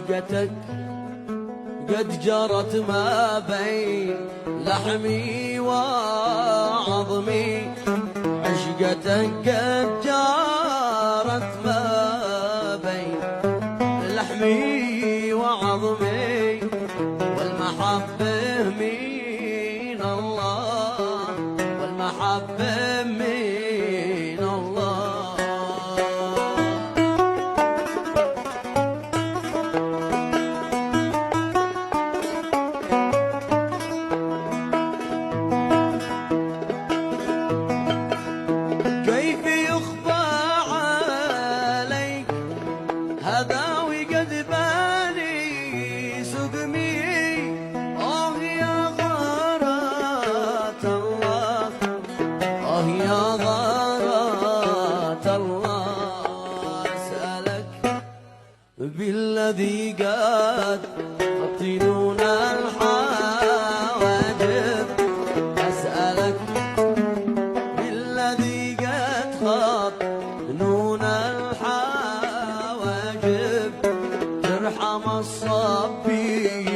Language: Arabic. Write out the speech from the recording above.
عشقتك قد جرت ما بين لحمي وعظمي، عشقتك قد جرت ما بين لحمي وعظمي، والمحبة من الله، والمحبة من الله. كيف يخفى عليك هذا وقد بالي سقمي، يا غارة الله، يا غارة الله. أسألك بالذي قد خطينون الحواجب، أسألك بالذي قد خطنون الحواجب، ترحم الصبي